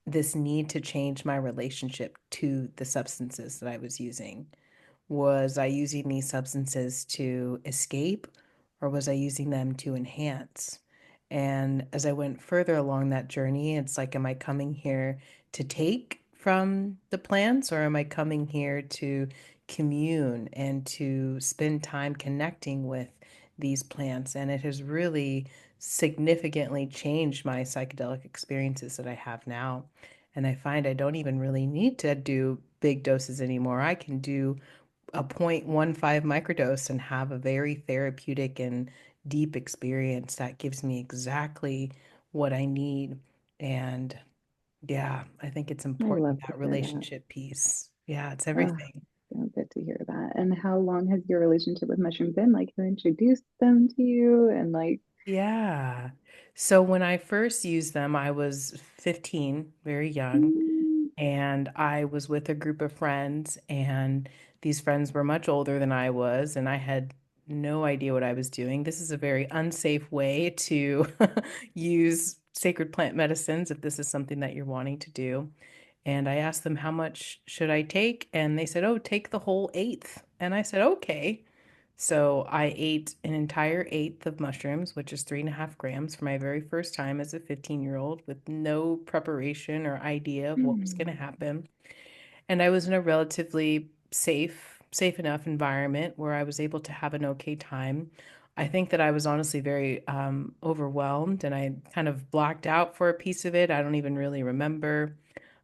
[SPEAKER 1] this need to change my relationship to the substances that I was using. Was I using these substances to escape, or was I using them to enhance? And as I went further along that journey, it's like, am I coming here to take from the plants, or am I coming here to commune and to spend time connecting with these plants? And it has really significantly changed my psychedelic experiences that I have now. And I find I don't even really need to do big doses anymore. I can do a 0.15 microdose and have a very therapeutic and deep experience that gives me exactly what I need. And yeah, I think it's
[SPEAKER 2] I
[SPEAKER 1] important,
[SPEAKER 2] love to
[SPEAKER 1] that
[SPEAKER 2] hear that.
[SPEAKER 1] relationship piece. Yeah, it's
[SPEAKER 2] Oh,
[SPEAKER 1] everything.
[SPEAKER 2] so good to hear that. And how long has your relationship with mushroom been? Like, who introduced them to you? And like,
[SPEAKER 1] Yeah. So when I first used them, I was 15, very young.
[SPEAKER 2] mm,
[SPEAKER 1] And I was with a group of friends, and these friends were much older than I was, and I had no idea what I was doing. This is a very unsafe way to use sacred plant medicines if this is something that you're wanting to do. And I asked them, how much should I take? And they said, oh, take the whole eighth. And I said, okay. So I ate an entire eighth of mushrooms, which is 3.5 grams, for my very first time as a 15-year-old with no preparation or idea of what was going to
[SPEAKER 2] mm,
[SPEAKER 1] happen. And I was in a relatively safe enough environment where I was able to have an okay time. I think that I was honestly very overwhelmed, and I kind of blacked out for a piece of it. I don't even really remember.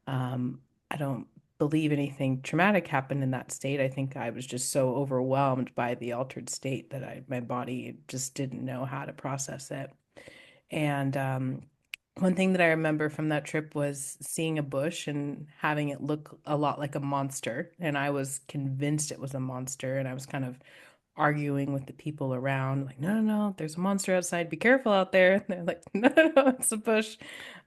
[SPEAKER 1] I don't believe anything traumatic happened in that state. I think I was just so overwhelmed by the altered state that my body just didn't know how to process it. And one thing that I remember from that trip was seeing a bush and having it look a lot like a monster. And I was convinced it was a monster. And I was kind of arguing with the people around, like, no, no, no, there's a monster outside. Be careful out there. And they're like, no, no, no, it's a bush.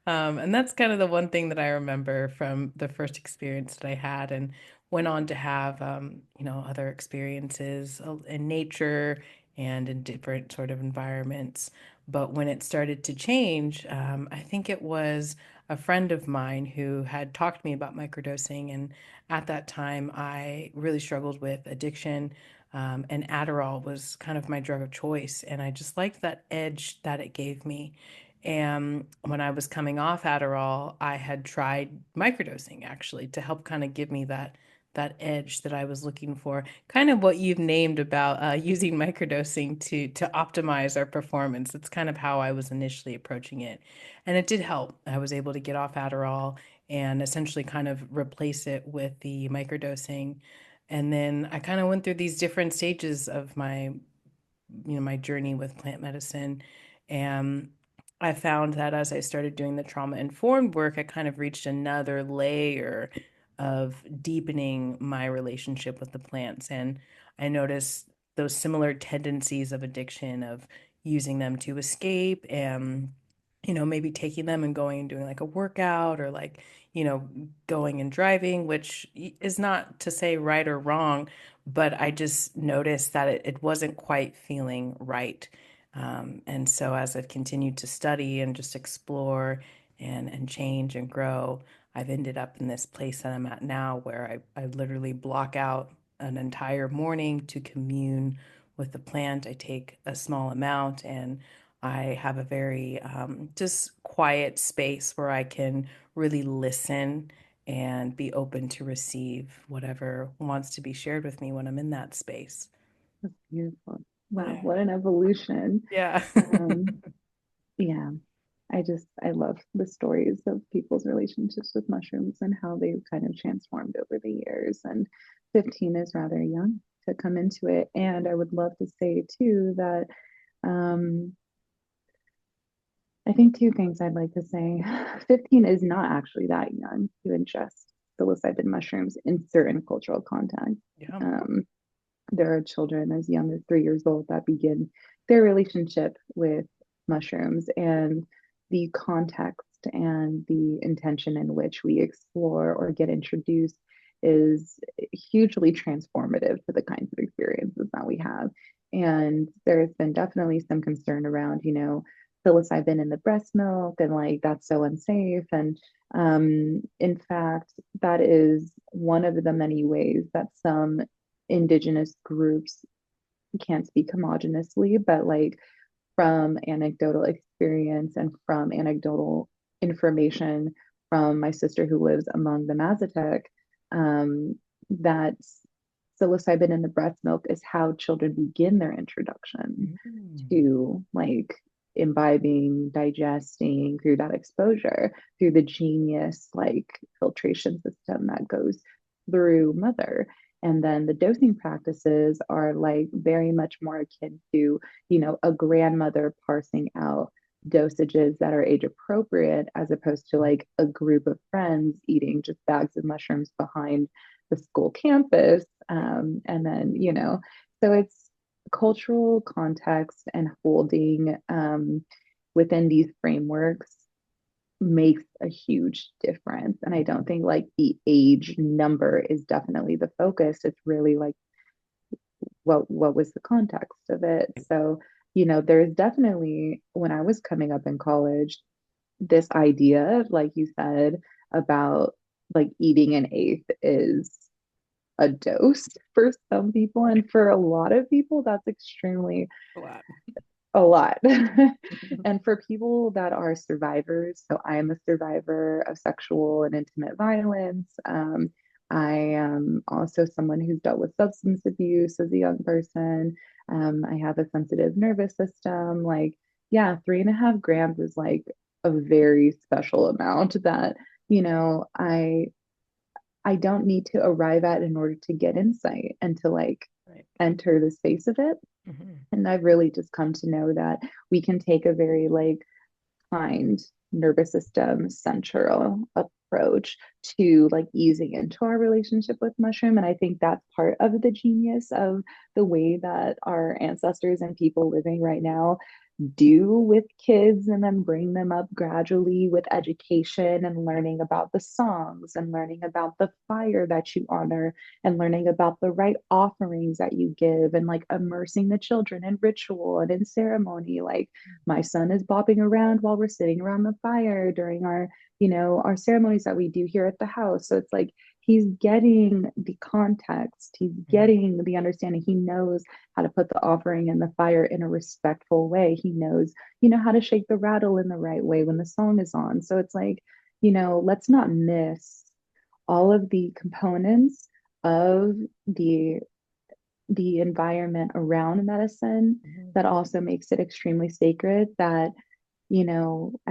[SPEAKER 1] And that's kind of the one thing that I remember from the first experience that I had, and went on to have, other experiences in nature and in different sort of environments. But when it started to change, I think it was a friend of mine who had talked to me about microdosing. And at that time, I really struggled with addiction. And Adderall was kind of my drug of choice. And I just liked that edge that it gave me. And when I was coming off Adderall, I had tried microdosing actually to help kind of give me that edge that I was looking for. Kind of what you've named about using microdosing to optimize our performance. That's kind of how I was initially approaching it, and it did help. I was able to get off Adderall and essentially kind of replace it with the microdosing. And then I kind of went through these different stages of my journey with plant medicine. And I found that as I started doing the trauma informed work, I kind of reached another layer of deepening my relationship with the plants. And I noticed those similar tendencies of addiction, of using them to escape and, maybe taking them and going and doing like a workout or like, going and driving, which is not to say right or wrong, but I just noticed that it wasn't quite feeling right. And so as I've continued to study and just explore and change and grow, I've ended up in this place that I'm at now where I literally block out an entire morning to commune with the plant. I take a small amount and I have a very just quiet space where I can really listen and be open to receive whatever wants to be shared with me when I'm in that space.
[SPEAKER 2] That's beautiful. Wow,
[SPEAKER 1] Yeah.
[SPEAKER 2] what an evolution.
[SPEAKER 1] Yeah.
[SPEAKER 2] Um, yeah, I love the stories of people's relationships with mushrooms and how they've kind of transformed over the years. And 15 is rather young to come into it. And I would love to say too that um, I think two things I'd like to say. 15 is not actually that young to ingest psilocybin mushrooms in certain cultural contexts.
[SPEAKER 1] Yeah.
[SPEAKER 2] Um, there are children as young as 3 years old that begin their relationship with mushrooms, and the context and the intention in which we explore or get introduced is hugely transformative to the kinds of experiences that we have. And there has been definitely some concern around, psilocybin in the breast milk and like that's so unsafe. And in fact, that is one of the many ways that some indigenous groups can't speak homogenously, but like from anecdotal experience and from anecdotal information from my sister who lives among the Mazatec, that psilocybin in the breast milk is how children begin their introduction
[SPEAKER 1] Mm.
[SPEAKER 2] to like imbibing, digesting through that exposure, through the genius like filtration system that goes through mother. And then the dosing practices are like very much more akin to, a grandmother parsing out dosages that are age appropriate as opposed to like a group of friends eating just bags of mushrooms behind the school campus. And then, so it's cultural context and holding within these frameworks makes a huge difference. And I don't think like the age number is definitely the focus. It's really like what was the context of it. So, there's definitely when I was coming up in college, this idea, like you said, about like eating an eighth is a dose for some people. And for a lot of people, that's extremely
[SPEAKER 1] A lot.
[SPEAKER 2] a lot. And for people that are survivors, so I am a survivor of sexual and intimate violence. I am also someone who's dealt with substance abuse as a young person. I have a sensitive nervous system. Like, yeah, 3.5 grams is like a very special amount that, you know, I I don't need to arrive at in order to get insight and to like
[SPEAKER 1] Right.
[SPEAKER 2] enter the space of it.
[SPEAKER 1] Mhm.
[SPEAKER 2] And I've really just come to know that we can take a very like kind nervous system central approach to like easing into our relationship with mushroom. And I think that's part of the genius of the way that our ancestors and people living right now do with kids and then bring them up gradually with education and learning about the songs and learning about the fire that you honor and learning about the right offerings that you give and like immersing the children in ritual and in ceremony. Like my son is bopping around while we're sitting around the fire during our ceremonies that we do here at the house. So it's like he's getting the context, he's
[SPEAKER 1] Mhm.
[SPEAKER 2] getting the understanding. He knows how to put the offering in the fire in a respectful way. He knows, how to shake the rattle in the right way when the song is on. So it's like, let's not miss all of the components of the the environment around medicine
[SPEAKER 1] Mhm.
[SPEAKER 2] that also makes it extremely sacred. That,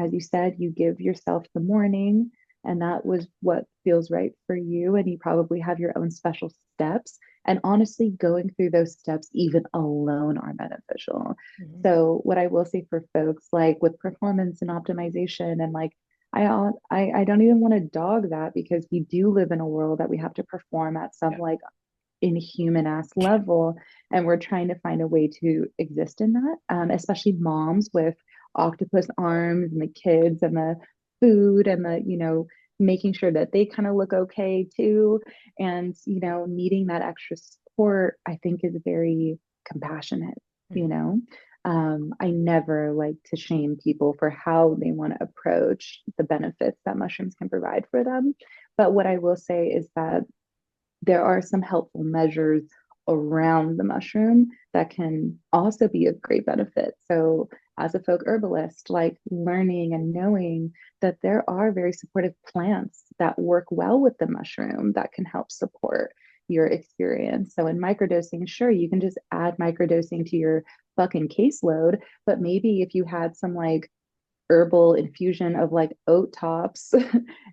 [SPEAKER 2] as you said, you give yourself the morning, and that was what feels right for you. And you probably have your own special steps. And honestly, going through those steps, even alone, are beneficial.
[SPEAKER 1] Mhm.
[SPEAKER 2] So, what I will say for folks, like with performance and optimization, and like, I don't even want to dog that, because we do live in a world that we have to perform at some
[SPEAKER 1] Yeah.
[SPEAKER 2] like inhuman ass level, and we're trying to find a way to exist in that, especially moms with octopus arms and the kids and the food and the making sure that they kind of look okay too, and needing that extra support, I think, is very compassionate. you
[SPEAKER 1] Mhm.
[SPEAKER 2] know I never like to shame people for how they want to approach the benefits that mushrooms can provide for them. But what I will say is that there are some helpful measures around the mushroom that can also be of great benefit. So, as a folk herbalist, like learning and knowing that there are very supportive plants that work well with the mushroom that can help support your experience. So, in microdosing, sure, you can just add microdosing to your fucking caseload, but maybe if you had some like herbal infusion of like oat tops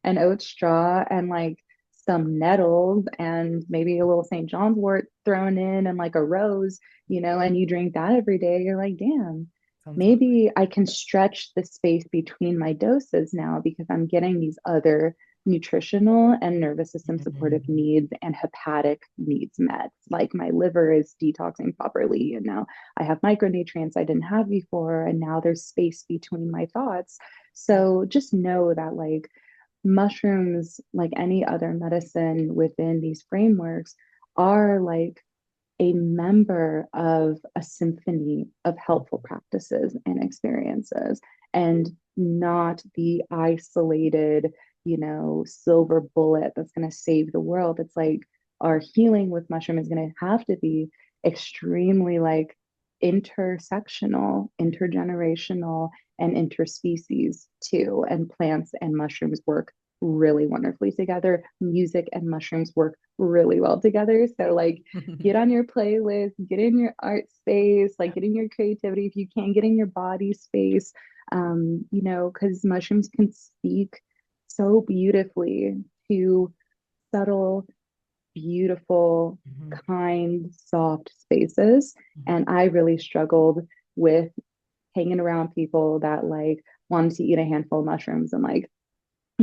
[SPEAKER 2] and oat straw and like some nettles and maybe a little St. John's wort thrown in and like a rose, and you drink that every day, you're like, damn,
[SPEAKER 1] Sounds lovely.
[SPEAKER 2] maybe I can stretch the space between my doses now because I'm getting these other nutritional and nervous system supportive
[SPEAKER 1] Mhm.
[SPEAKER 2] needs and hepatic needs met. Like my liver is detoxing properly, and now I have micronutrients I didn't have before, and now there's space between my thoughts.
[SPEAKER 1] Yeah.
[SPEAKER 2] So just know that, like, mushrooms, like any other medicine within these frameworks, are like a member of a symphony of helpful practices and experiences, and not the isolated, silver bullet that's going to save the world. It's like our healing with mushroom is going to have to be extremely like intersectional, intergenerational, and interspecies too. And plants and mushrooms work really wonderfully together. Music and mushrooms work really well together. So, like, get on your playlist, get in your art space, like
[SPEAKER 1] Yeah.
[SPEAKER 2] get in your creativity. If you can, get in your body space, because mushrooms can speak so beautifully to subtle, beautiful,
[SPEAKER 1] Mhm.
[SPEAKER 2] kind, soft spaces.
[SPEAKER 1] Mhm.
[SPEAKER 2] And I really struggled with hanging around people that like wanted to eat a handful of mushrooms and like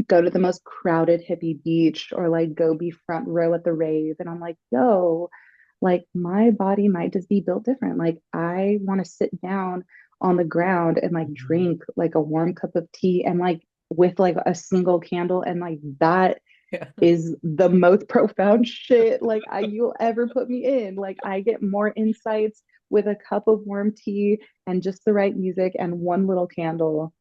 [SPEAKER 2] go to the most crowded hippie beach or like go be front row at the rave. And I'm like, yo, like my body might just be built different. Like I want to sit down on the ground and like
[SPEAKER 1] Mhm.
[SPEAKER 2] drink like a warm cup of tea and like with like a single candle, and like that
[SPEAKER 1] Yeah.
[SPEAKER 2] is the most profound shit like you'll ever put me in. Like I get more insights with a cup of warm tea and just the right music and one little candle.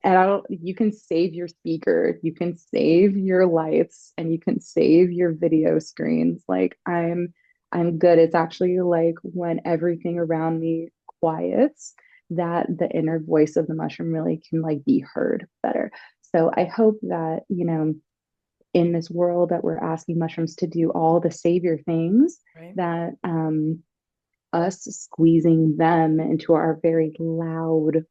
[SPEAKER 2] And I don't, you can save your speaker, you can save your lights, and you can save your video screens. Like I'm good. It's actually like when everything around me quiets, that the inner voice of the mushroom really can like be heard better. So I hope that, in this world that we're asking mushrooms to do all the savior things,
[SPEAKER 1] Right.
[SPEAKER 2] that us squeezing them into our very loud,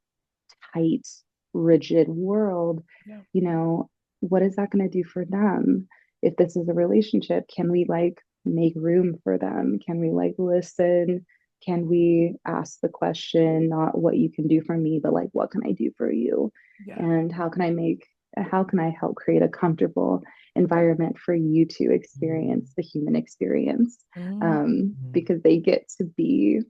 [SPEAKER 2] tight, rigid world,
[SPEAKER 1] Yeah.
[SPEAKER 2] you know, what is that going to do for them? If this is a relationship, can we like make room for them? Can we like listen? Can we ask the question, not what you can do for me, but like, what can I do for you?
[SPEAKER 1] Yeah.
[SPEAKER 2] And how can I help create a comfortable environment for you to
[SPEAKER 1] Mhm.
[SPEAKER 2] experience the human experience?
[SPEAKER 1] Mhm.
[SPEAKER 2] Because they get to be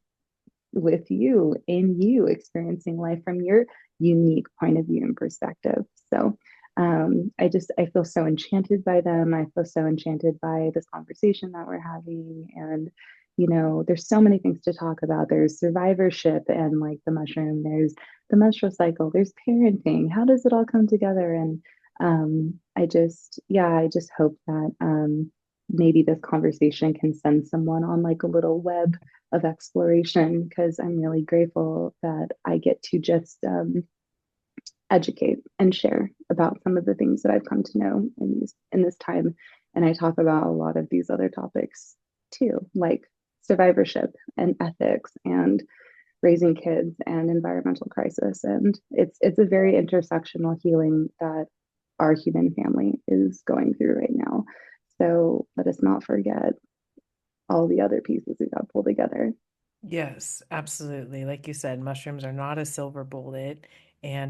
[SPEAKER 2] with you, in you, experiencing life from your unique point of view and perspective. So I feel so enchanted by them. I feel so enchanted by this conversation that we're having. And there's so many things to talk about. There's survivorship and like the mushroom, there's the menstrual cycle, there's parenting. How does it all come together? And I just hope that maybe this conversation can send someone on like a little web of exploration, because I'm really grateful that I get to just educate and share about some of the things that I've come to know in this time And I talk about a lot of these other topics too, like survivorship and ethics and raising kids and environmental crisis. And it's a very intersectional healing that our human family is going through right now. So let us not forget all the other pieces we got pulled together.
[SPEAKER 1] Yes, absolutely. Like you said, mushrooms are not a silver bullet, and